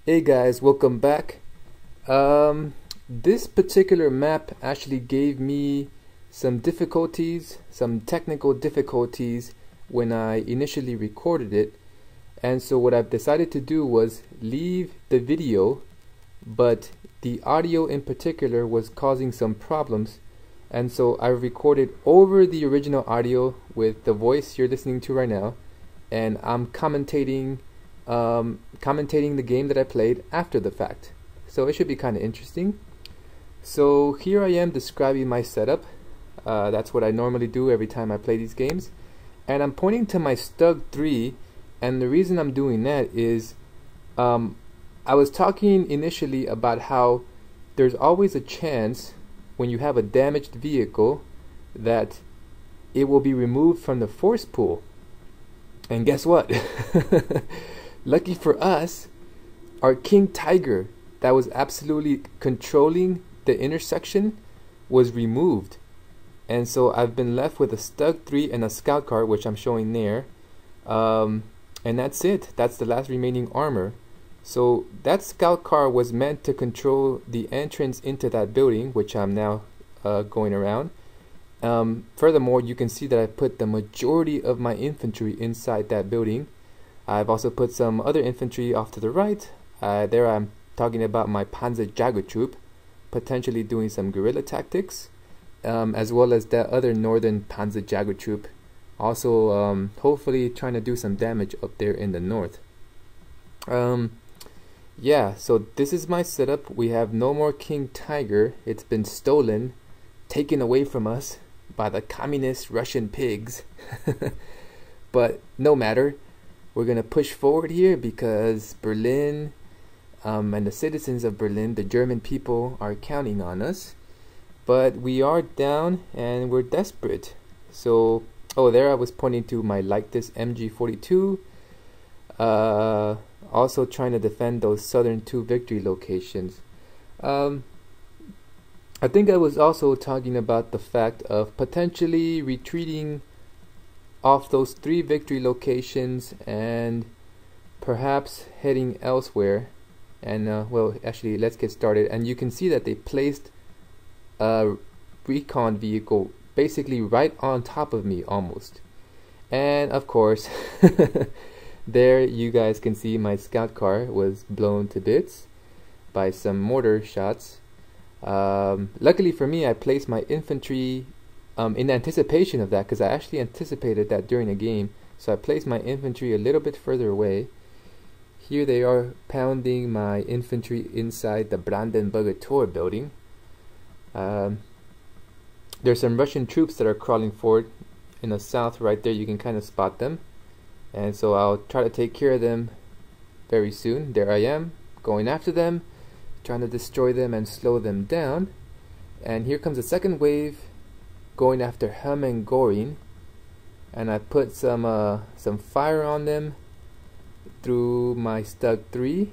Hey guys, welcome back. This particular map actually gave me some difficulties, some technical difficulties when I initially recorded it. And so what I've decided to do was leave the video, but the audio in particular was causing some problems. And so I recorded over the original audio with the voice you're listening to right now, and I'm commentating the game that I played after the fact. So it should be kind of interesting. So here I am describing my setup. That's what I normally do every time I play these games. And I'm pointing to my Stug 3, and the reason I'm doing that is I was talking initially about how there's always a chance when you have a damaged vehicle that it will be removed from the force pool. And guess what? Lucky for us, our King Tiger that was absolutely controlling the intersection was removed. And so I've been left with a Stug 3 and a Scout Car, which I'm showing there. And that's it. That's the last remaining armor. So that Scout Car was meant to control the entrance into that building, which I'm now going around. Furthermore, you can see that I put the majority of my infantry inside that building. I've also put some other infantry off to the right. There I'm talking about my Panzer Jager troop, potentially doing some guerrilla tactics, as well as that other northern Panzer Jager troop, also hopefully trying to do some damage up there in the north. Yeah, so this is my setup. We have no more King Tiger. It's been stolen, taken away from us by the communist Russian pigs. But no matter. We're gonna push forward here because Berlin and the citizens of Berlin, the German people, are counting on us. But we are down and we're desperate. So, oh, there I was pointing to my this MG42. Also trying to defend those southern 2 victory locations. I think I was also talking about the fact of potentially retreating off those 3 victory locations and perhaps heading elsewhere. And well, actually, let's get started. And you can see that they placed a recon vehicle basically right on top of me almost. And of course, there you guys can see my Scout Car was blown to bits by some mortar shots. Luckily for me, I placed my infantry in anticipation of that, because I actually anticipated that during the game. So I placed my infantry a little bit further away. Here they are pounding my infantry inside the Brandenburger Tor building. There's some Russian troops that are crawling forward in the south right there. You can kind of spot them. And so I'll try to take care of them very soon. There I am, going after them, trying to destroy them and slow them down. And here comes a second wave going after Hem and Goring, and I put some fire on them through my Stug 3.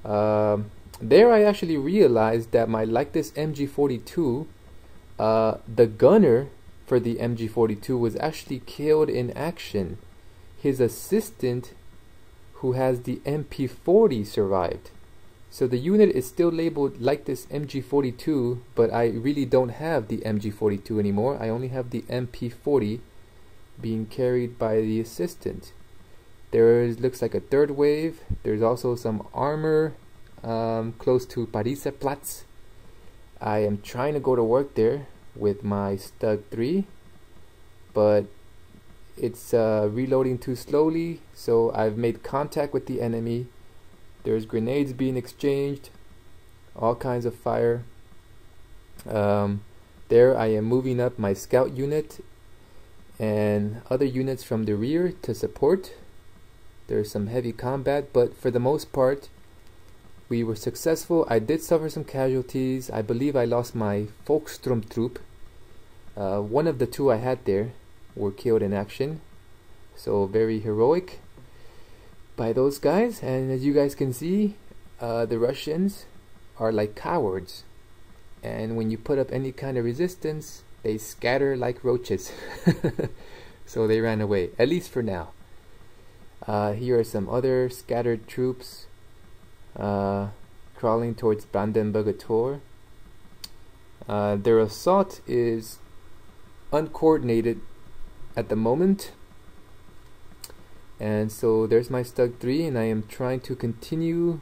There I actually realized that my this MG42, the gunner for the MG42 was actually killed in action. His assistant, who has the MP40, survived. So the unit is still labeled this MG42, but I really don't have the MG42 anymore. I only have the MP40 being carried by the assistant. There looks like a third wave. There's also some armor close to Pariseplatz. I am trying to go to work there with my Stug 3, but it's reloading too slowly, so I've made contact with the enemy. There's grenades being exchanged, all kinds of fire. There I am moving up my scout unit and other units from the rear to support. There's some heavy combat, but for the most part we were successful. I did suffer some casualties. I believe I lost my Volkssturm troop. One of the 2 I had there were killed in action, so very heroic by those guys. And as you guys can see, the Russians are like cowards, and when you put up any kind of resistance, they scatter like roaches. So they ran away, at least for now. Here are some other scattered troops. crawling towards Brandenburger Tor. Their assault is uncoordinated at the moment, and so there's my Stug 3, and I am trying to continue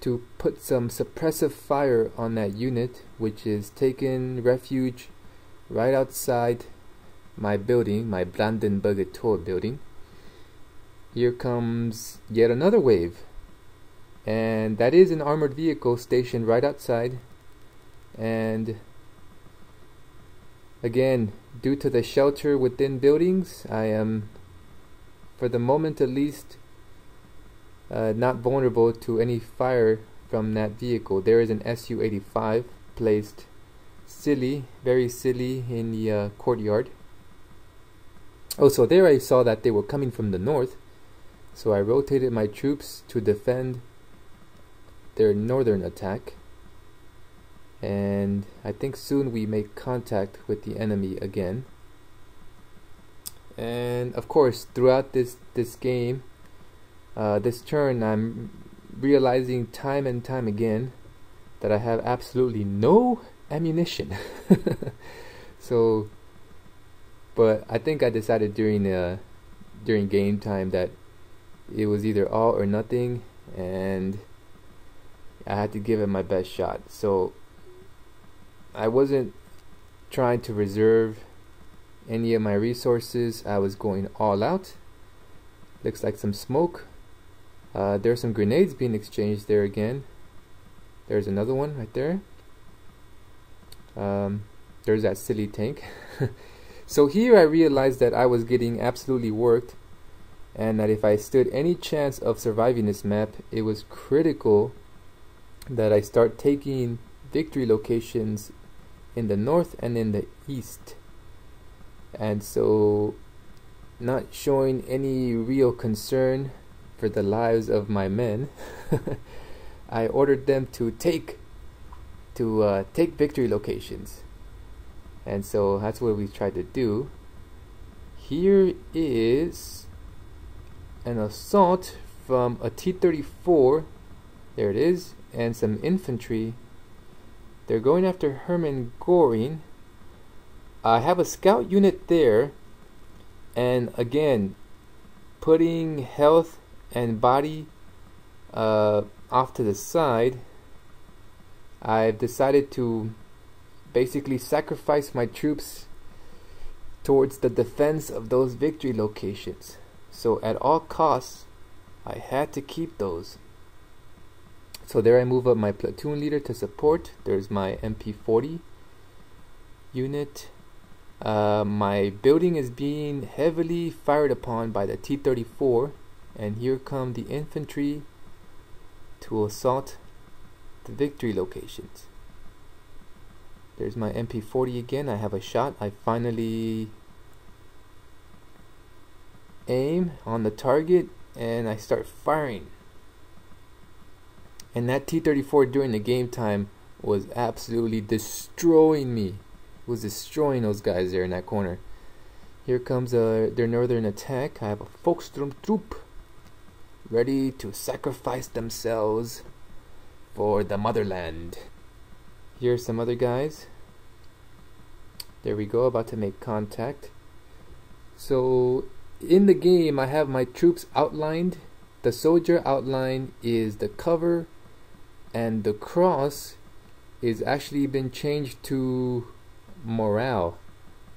to put some suppressive fire on that unit, which is taking refuge right outside my building, my Brandenburger Tor building. Here comes yet another wave, and that is an armored vehicle stationed right outside. And again, due to the shelter within buildings, I am, for the moment at least, not vulnerable to any fire from that vehicle. There is an Su-85 placed very silly in the courtyard. Oh, so there I saw that they were coming from the north, so I rotated my troops to defend their northern attack, and I think soon we make contact with the enemy again. And of course, throughout this game, this turn, I'm realizing time and time again that I have absolutely no ammunition. So, but I think I decided during game time that it was either all or nothing, and I had to give it my best shot. So I wasn't trying to reserve any of my resources. I was going all out. Looks like some smoke. There's some grenades being exchanged there again. There's another one right there. There's that silly tank. So here I realized that I was getting absolutely worked, and that if I stood any chance of surviving this map, it was critical that I start taking victory locations in the north and in the east. And so, not showing any real concern for the lives of my men, I ordered them to take victory locations. And so that's what we tried to do. Here is an assault from a T-34, there it is, and some infantry. They're going after Hermann Göring. I have a scout unit there, and again, putting health and body off to the side, I've decided to basically sacrifice my troops towards the defense of those victory locations. So at all costs, I had to keep those. So there I move up my platoon leader to support. There's my MP40 unit. My building is being heavily fired upon by the T-34, and here come the infantry to assault the victory locations. There's my MP40 again. I have a shot. I finally aim on the target and I start firing. And that T-34 during the game time was absolutely destroying me. It was destroying those guys there in that corner. Here comes their northern attack. I have a Volkssturm troop ready to sacrifice themselves for the motherland. Here's some other guys. There we go, about to make contact. So in the game I have my troops outlined. The soldier outline is the cover, and the cross is actually been changed to morale.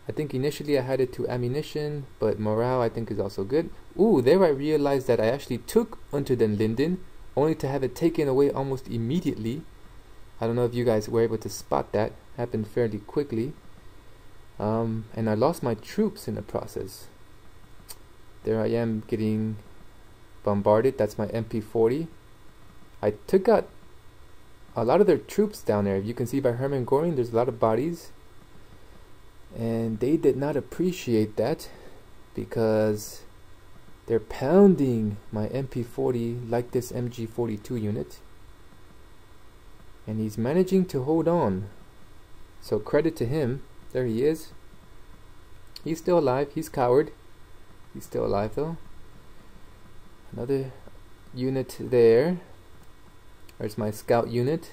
I think initially I had it to ammunition, but morale I think is also good. Ooh, there I realized that I actually took Unter den Linden, only to have it taken away almost immediately. I don't know if you guys were able to spot that. Happened fairly quickly. And I lost my troops in the process. There I am getting bombarded. That's my MP40. I took out a lot of their troops down there. You can see by Hermann Göring there's a lot of bodies, and they did not appreciate that because they're pounding my MP40 like this MG42 unit, and he's managing to hold on. So credit to him. There he is. He's still alive. He's coward. He's still alive though. Another unit there. There's my scout unit.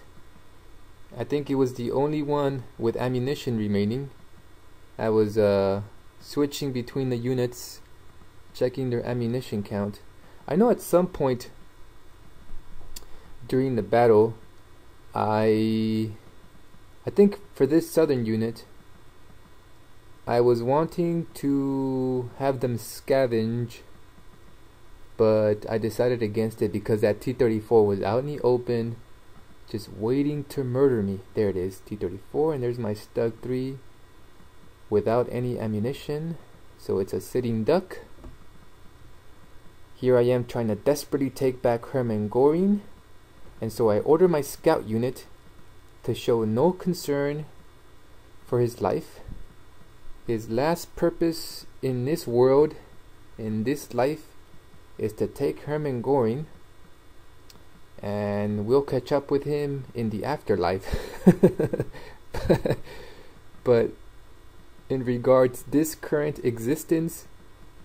I think it was the only one with ammunition remaining. I was switching between the units, checking their ammunition count. I know at some point during the battle, I think for this southern unit, I was wanting to have them scavenge, but I decided against it because that T-34 was out in the open, just waiting to murder me. There it is, T-34, and there's my Stug 3 without any ammunition, so it's a sitting duck. Here I am trying to desperately take back Hermann Göring, and so I order my scout unit to show no concern for his life. His last purpose in this world, in this life, is to take Hermann Göring, and we'll catch up with him in the afterlife. But in regards to this current existence,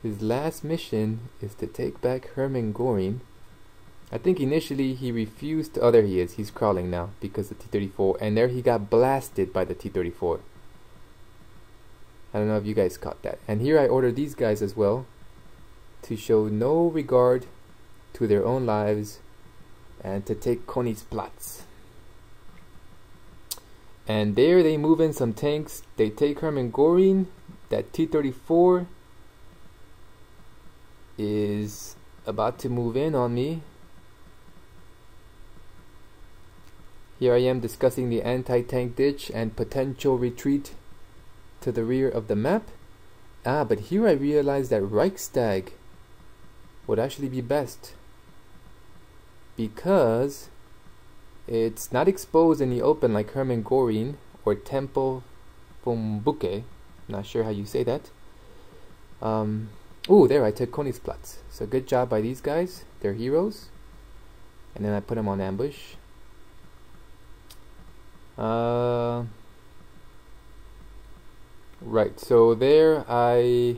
his last mission is to take back Hermann Göring. I think initially he refused to, oh there he is, he's crawling now because of the T-34, and there he got blasted by the T-34. I don't know if you guys caught that. And here I order these guys as well to show no regard to their own lives and to take Königsplatz. And there they move in some tanks. They take Hermann Göring. That T-34 is about to move in on me. Here I am discussing the anti-tank ditch and potential retreat to the rear of the map. But here I realized that Reichstag would actually be best because it's not exposed in the open like Hermann Göring or Temple vom Bucke. Not sure how you say that. Oh, there I took Königsplatz. So good job by these guys. They're heroes. And then I put them on ambush. Right, so there I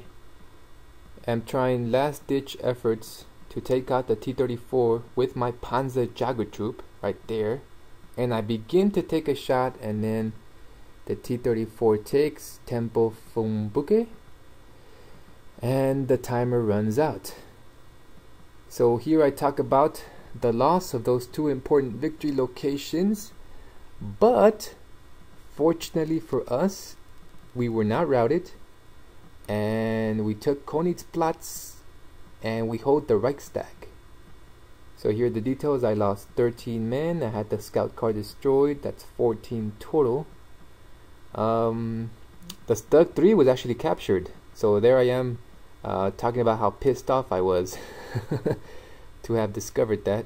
am trying last ditch efforts to take out the T-34 with my Panzer Jagdtrupp right there, and I begin to take a shot, and then the T-34 takes Temple vom Bucke and the timer runs out. So here I talk about the loss of those two important victory locations, but fortunately for us, we were not routed, and we took Königsplatz, and we hold the Reichstag. So here are the details. I lost 13 men. I had the scout car destroyed. That's 14 total. The Stug 3 was actually captured. So there I am talking about how pissed off I was to have discovered that.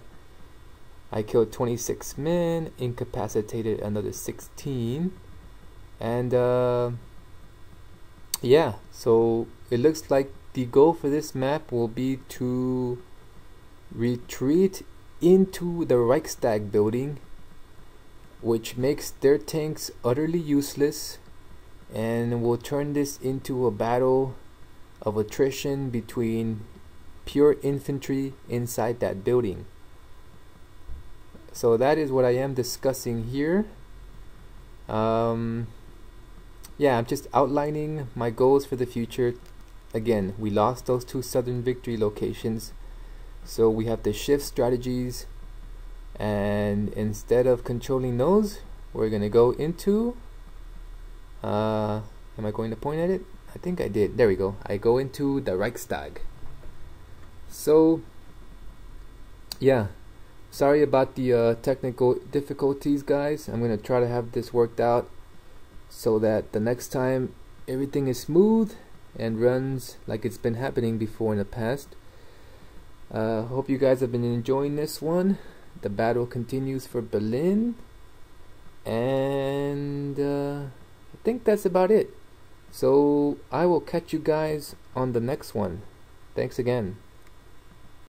I killed 26 men, incapacitated another 16, and yeah, so it looks like the goal for this map will be to retreat into the Reichstag building, which makes their tanks utterly useless, and will turn this into a battle of attrition between pure infantry inside that building. So that is what I am discussing here. Yeah, I'm just outlining my goals for the future. Again, we lost those two southern victory locations, so we have to shift strategies, and instead of controlling those, we're gonna go into am I going to point at it? I think I did. There we go. I go into the Reichstag. So yeah, sorry about the technical difficulties, guys. I'm gonna try to have this worked out so that the next time everything is smooth and runs like it's been happening before in the past. Hope you guys have been enjoying this one. The battle continues for Berlin, and I think that's about it. So I will catch you guys on the next one. Thanks again.